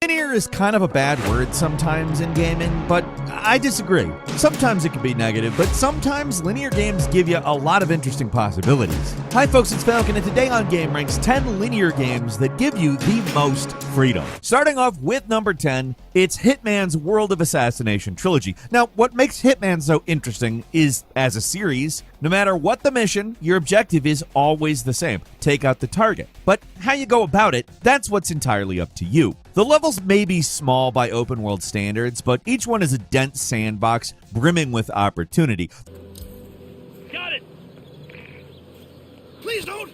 Linear is kind of a bad word sometimes in gaming, but I disagree. Sometimes it can be negative, but sometimes linear games give you a lot of interesting possibilities. Hi folks, it's Falcon, and today on gameranx, 10 linear games that give you the most freedom. Starting off with number 10, it's Hitman's World of Assassination trilogy. Now, what makes Hitman so interesting is, as a series, no matter what the mission, your objective is always the same: take out the target. But how you go about it, that's what's entirely up to you. The levels may be small by open world standards, but each one is a dense sandbox brimming with opportunity. Got it! Please don't!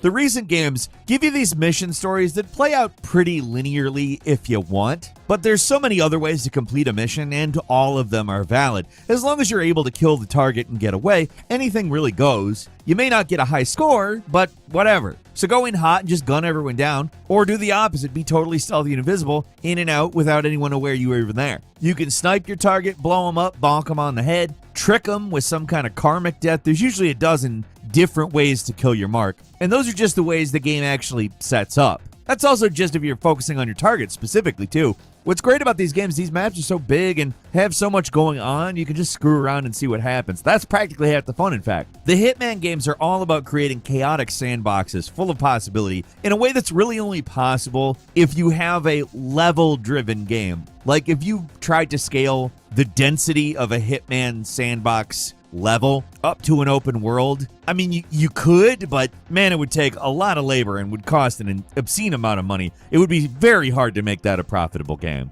The recent games give you these mission stories that play out pretty linearly if you want, but there's so many other ways to complete a mission, and all of them are valid. As long as you're able to kill the target and get away, anything really goes. You may not get a high score, but whatever. So go in hot and just gun everyone down, or do the opposite, be totally stealthy and invisible, in and out without anyone aware you were even there. You can snipe your target, blow them up, bonk them on the head, trick them with some kind of karmic death. There's usually a dozen different ways to kill your mark, and those are just the ways the game actually sets up. That's also just if you're focusing on your target specifically too. What's great about these games, these maps are so big and have so much going on, you can just screw around and see what happens. That's practically half the fun, in fact. The Hitman games are all about creating chaotic sandboxes full of possibility in a way that's really only possible if you have a level-driven game. Like if you tried to scale the density of a Hitman sandbox level up to an open world, I mean, you could, but man, it would take a lot of labor and would cost an obscene amount of money. It would be very hard to make that a profitable game.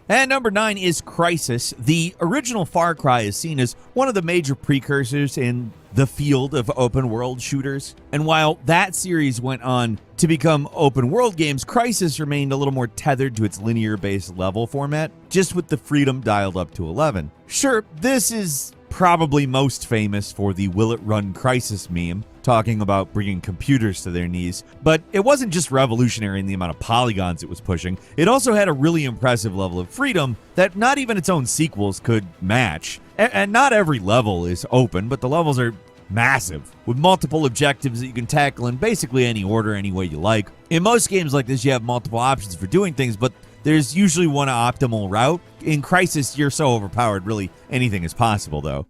And number 9 is Crysis. The original Far Cry is seen as one of the major precursors in the field of open world shooters. And while that series went on to become open world games, Crysis remained a little more tethered to its linear based level format, just with the freedom dialed up to 11. Sure, this is probably most famous for the "Will It Run Crysis" meme, talking about bringing computers to their knees. But it wasn't just revolutionary in the amount of polygons it was pushing. It also had a really impressive level of freedom that not even its own sequels could match. And not every level is open, but the levels are massive, with multiple objectives that you can tackle in basically any order, any way you like. In most games like this, you have multiple options for doing things, but there's usually one optimal route. In Crysis, you're so overpowered, really anything is possible, though.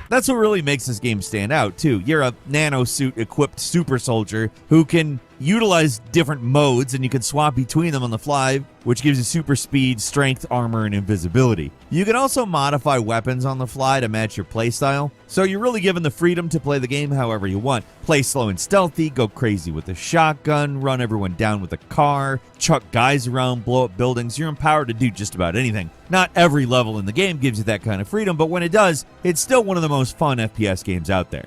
That's what really makes this game stand out, too. You're a nanosuit-equipped super soldier who can utilize different modes, and you can swap between them on the fly, which gives you super speed, strength, armor, and invisibility. You can also modify weapons on the fly to match your playstyle, so you're really given the freedom to play the game however you want. Play slow and stealthy, go crazy with a shotgun, run everyone down with a car, chuck guys around, blow up buildings. You're empowered to do just about anything. Not every level in the game gives you that kind of freedom, but when it does, it's still one of the most fun FPS games out there.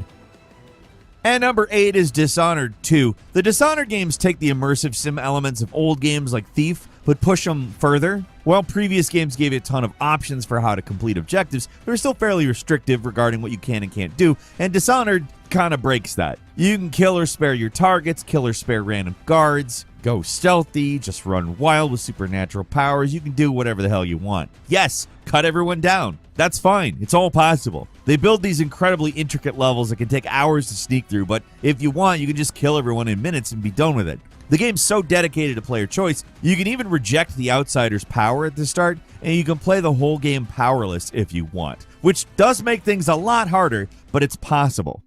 And number 8 is Dishonored 2. The Dishonored games take the immersive sim elements of old games like Thief, but push them further. While previous games gave you a ton of options for how to complete objectives, they were still fairly restrictive regarding what you can and can't do, and Dishonored kind of breaks that. You can kill or spare your targets, kill or spare random guards, go stealthy, just run wild with supernatural powers. You can do whatever the hell you want. Yes, cut everyone down. That's fine. It's all possible. They build these incredibly intricate levels that can take hours to sneak through, but if you want, you can just kill everyone in minutes and be done with it. The game's so dedicated to player choice, you can even reject the outsider's power at the start, and you can play the whole game powerless if you want, which does make things a lot harder, but it's possible.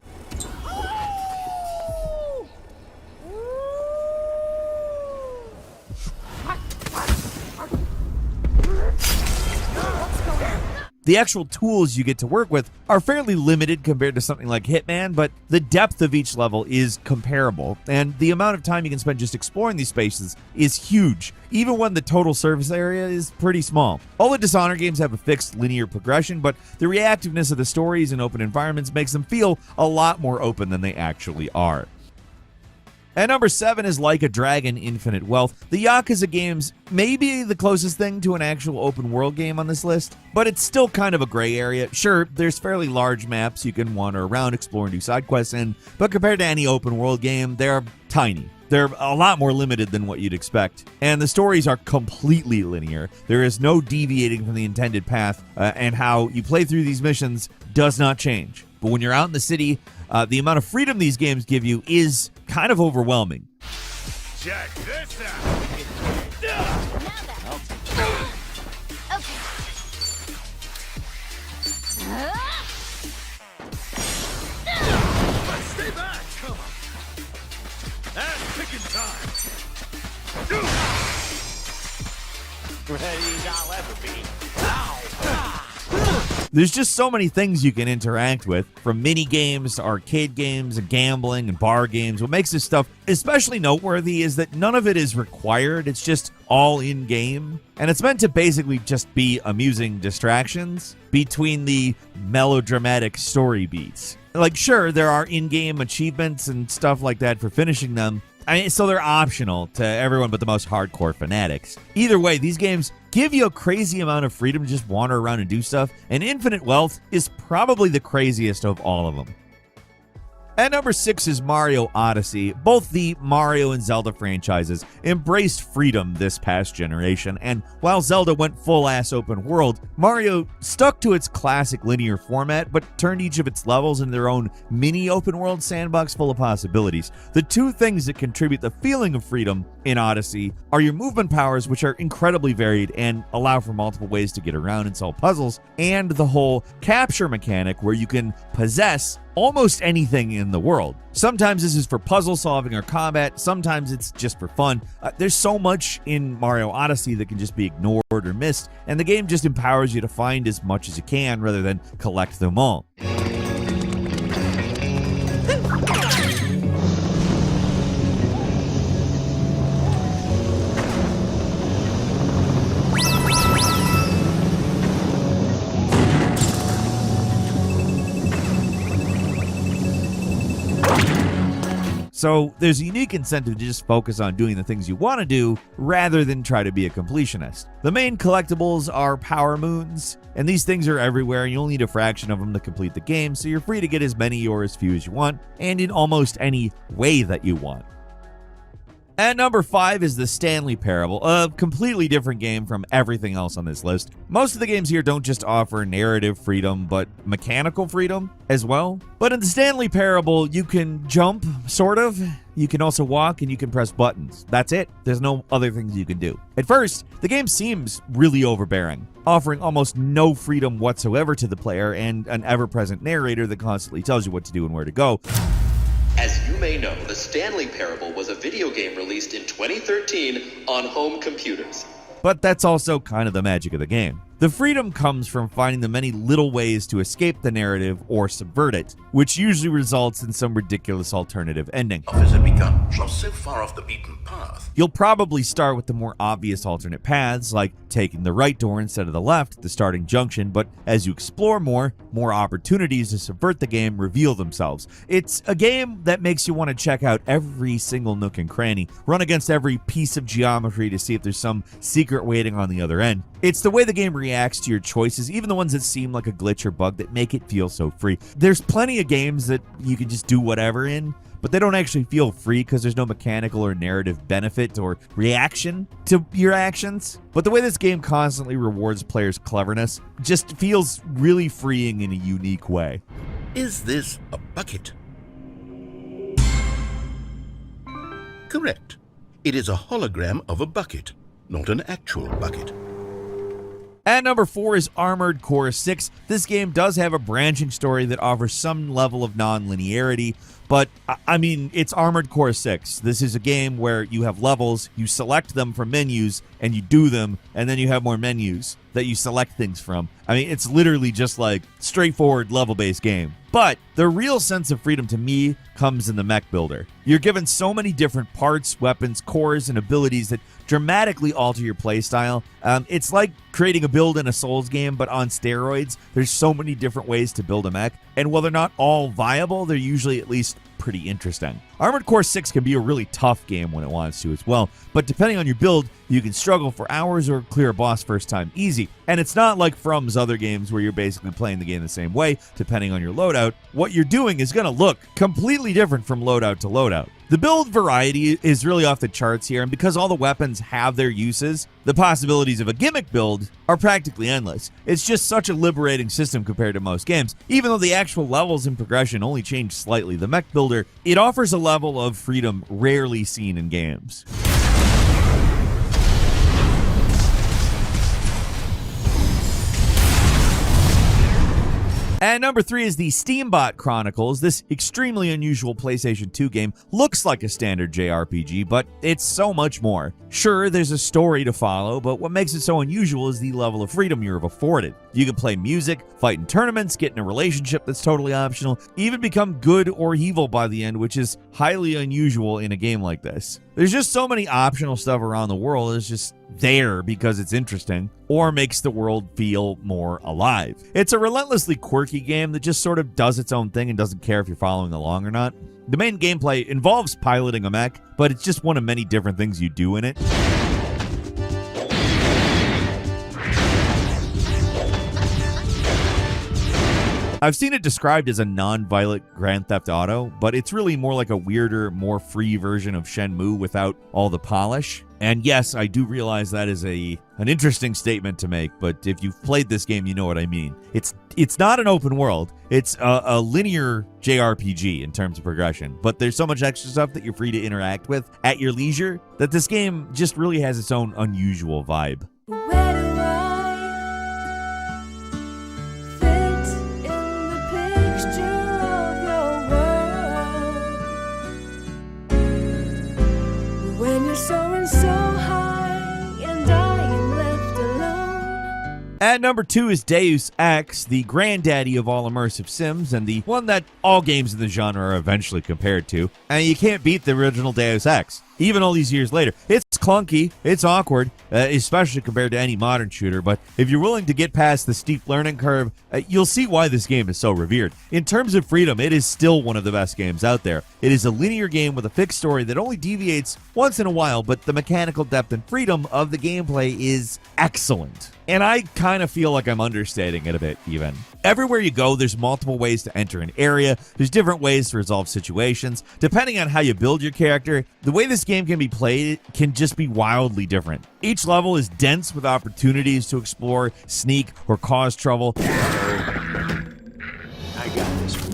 The actual tools you get to work with are fairly limited compared to something like Hitman, but the depth of each level is comparable, and the amount of time you can spend just exploring these spaces is huge, even when the total surface area is pretty small. All the Dishonored games have a fixed linear progression, but the reactiveness of the stories and open environments makes them feel a lot more open than they actually are. And number 7 is Like a Dragon: Infinite Wealth. The Yakuza games may be the closest thing to an actual open world game on this list, but it's still kind of a gray area. Sure, there's fairly large maps you can wander around, explore, and do side quests in, but compared to any open world game, they're tiny. They're a lot more limited than what you'd expect. And the stories are completely linear. There is no deviating from the intended path, and how you play through these missions does not change. But when you're out in the city, the amount of freedom these games give you is kind of overwhelming. Check this out. Let's stay back. Come on. That's picking time. Ready as I'll ever be. There's just so many things you can interact with, from mini games to arcade games and gambling and bar games. What makes this stuff especially noteworthy is that none of it is required. It's just all in game, and it's meant to basically just be amusing distractions between the melodramatic story beats. Like, sure, there are in-game achievements and stuff like that for finishing them. So they're optional to everyone but the most hardcore fanatics. Either way, these games give you a crazy amount of freedom to just wander around and do stuff, and Infinite Wealth is probably the craziest of all of them. At number 6 is Mario Odyssey. Both the Mario and Zelda franchises embraced freedom this past generation, and while Zelda went full-ass open world, Mario stuck to its classic linear format, but turned each of its levels into their own mini open world sandbox full of possibilities. The two things that contribute the feeling of freedom in Odyssey are your movement powers, which are incredibly varied and allow for multiple ways to get around and solve puzzles, and the whole capture mechanic where you can possess almost anything in the world. Sometimes this is for puzzle solving or combat, sometimes it's just for fun. There's so much in Mario Odyssey that can just be ignored or missed, and the game just empowers you to find as much as you can rather than collect them all. So there's a unique incentive to just focus on doing the things you want to do rather than try to be a completionist. The main collectibles are power moons, and these things are everywhere, and you'll need a fraction of them to complete the game, so you're free to get as many or as few as you want, and in almost any way that you want. At number 5 is the Stanley Parable, a completely different game from everything else on this list. Most of the games here don't just offer narrative freedom, but mechanical freedom as well. But in the Stanley Parable, you can jump, sort of. You can also walk, and you can press buttons. That's it. There's no other things you can do. At first, the game seems really overbearing, offering almost no freedom whatsoever to the player and an ever-present narrator that constantly tells you what to do and where to go. As you may know, the Stanley Parable was a video game released in 2013 on home computers. But that's also kind of the magic of the game. The freedom comes from finding the many little ways to escape the narrative or subvert it, which usually results in some ridiculous alternative ending. Officer begun. You're so far off the beaten path. You'll probably start with the more obvious alternate paths, like taking the right door instead of the left at the starting junction, but as you explore more opportunities to subvert the game reveal themselves. It's a game that makes you want to check out every single nook and cranny, run against every piece of geometry to see if there's some secret waiting on the other end. It's the way the game reacts to your choices, even the ones that seem like a glitch or bug, that make it feel so free. There's plenty of games that you can just do whatever in, but they don't actually feel free because there's no mechanical or narrative benefit or reaction to your actions. But the way this game constantly rewards players' cleverness just feels really freeing in a unique way. Is this a bucket? Correct. It is a hologram of a bucket, not an actual bucket. At number 4 is Armored Core 6. This game does have a branching story that offers some level of non-linearity, but I mean, it's Armored Core 6. This is a game where you have levels, you select them from menus, and you do them, and then you have more menus that you select things from. I mean, it's literally just like straightforward level-based game. But the real sense of freedom to me comes in the mech builder. You're given so many different parts, weapons, cores, and abilities that dramatically alter your playstyle. It's like creating a build in a Souls game, but on steroids. There's so many different ways to build a mech, and while they're not all viable, they're usually at least pretty interesting. Armored Core 6 can be a really tough game when it wants to as well, but depending on your build, you can struggle for hours or clear a boss first time easy. And it's not like From's other games where you're basically playing the game the same way, depending on your loadout. What you're doing is going to look completely different from loadout to loadout. The build variety is really off the charts here, and because all the weapons have their uses, the possibilities of a gimmick build are practically endless. It's just such a liberating system compared to most games. Even though the actual levels and progression only change slightly, the mech builder, it offers a level of freedom rarely seen in games. And number 3 is the Steambot Chronicles. This extremely unusual PlayStation 2 game looks like a standard JRPG, but it's so much more. Sure, there's a story to follow, but what makes it so unusual is the level of freedom you're afforded. You can play music, fight in tournaments, get in a relationship that's totally optional, even become good or evil by the end, which is highly unusual in a game like this. There's just so many optional stuff around the world. It's just there because it's interesting or makes the world feel more alive. It's a relentlessly quirky game that just sort of does its own thing and doesn't care if you're following along or not. The main gameplay involves piloting a mech, but it's just one of many different things you do in it. I've seen it described as a non-violent Grand Theft Auto, but it's really more like a weirder, more free version of Shenmue without all the polish. And yes, I do realize that is an interesting statement to make, but if you've played this game, you know what I mean. It's not an open world. It's a linear JRPG in terms of progression, but there's so much extra stuff that you're free to interact with at your leisure that this game just really has its own unusual vibe. At number 2 is Deus Ex, the granddaddy of all immersive sims, and the one that all games in the genre are eventually compared to. And you can't beat the original Deus Ex, even all these years later. It's clunky, it's awkward, especially compared to any modern shooter, but if you're willing to get past the steep learning curve, you'll see why this game is so revered. In terms of freedom, it is still one of the best games out there. It is a linear game with a fixed story that only deviates once in a while, but the mechanical depth and freedom of the gameplay is excellent. And I kind of feel like I'm understating it a bit, even. Everywhere you go, there's multiple ways to enter an area. There's different ways to resolve situations. Depending on how you build your character, the way this game can be played can just be wildly different. Each level is dense with opportunities to explore, sneak, or cause trouble. I got this one.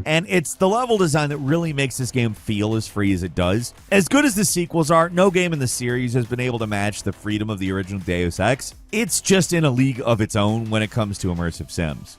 And it's the level design that really makes this game feel as free as it does. As good as the sequels are, no game in the series has been able to match the freedom of the original Deus Ex. It's just in a league of its own when it comes to immersive sims.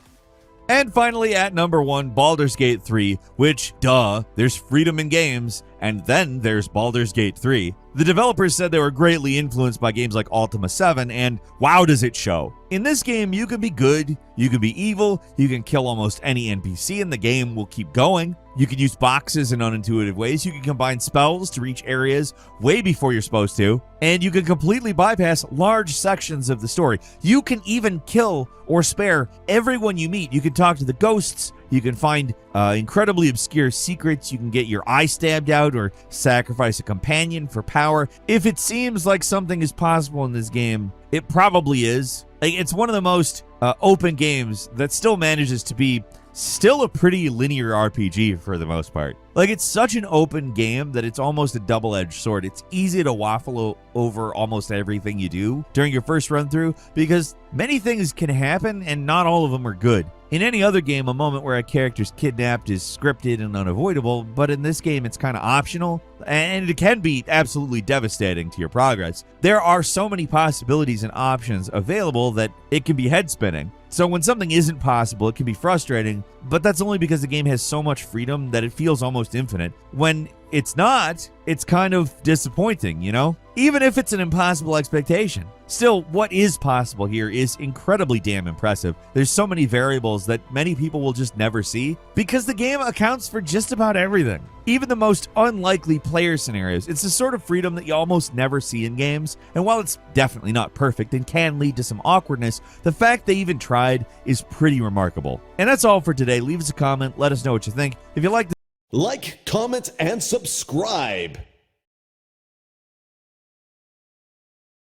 And finally, at number 1, Baldur's Gate 3, which, duh, there's freedom in games, and then there's Baldur's Gate 3. The developers said they were greatly influenced by games like Ultima 7, and wow does it show. In this game, you can be good, you can be evil, you can kill almost any NPC and the game will keep going. You can use boxes in unintuitive ways, you can combine spells to reach areas way before you're supposed to, and you can completely bypass large sections of the story. You can even kill or spare everyone you meet. You can talk to the ghosts, you can find incredibly obscure secrets, you can get your eye stabbed out or sacrifice a companion for power. If it seems like something is possible in this game, it probably is. It's one of the most open games that still manages to be still a pretty linear RPG for the most part. It's such an open game that it's almost a double-edged sword. It's easy to waffle over almost everything you do during your first run through because many things can happen and not all of them are good. In any other game, a moment where a character's kidnapped is scripted and unavoidable, but in this game, it's kind of optional, and it can be absolutely devastating to your progress. There are so many possibilities and options available that it can be head-spinning. So when something isn't possible, it can be frustrating, but that's only because the game has so much freedom that it feels almost infinite. When it's not, it's kind of disappointing, you know? Even if it's an impossible expectation. Still, what is possible here is incredibly damn impressive. There's so many variables that many people will just never see because the game accounts for just about everything. Even the most unlikely player scenarios. It's the sort of freedom that you almost never see in games, and while it's definitely not perfect and can lead to some awkwardness, the fact they even tried is pretty remarkable. And that's all for today. Leave us a comment, let us know what you think. If you like Like, comment, and subscribe.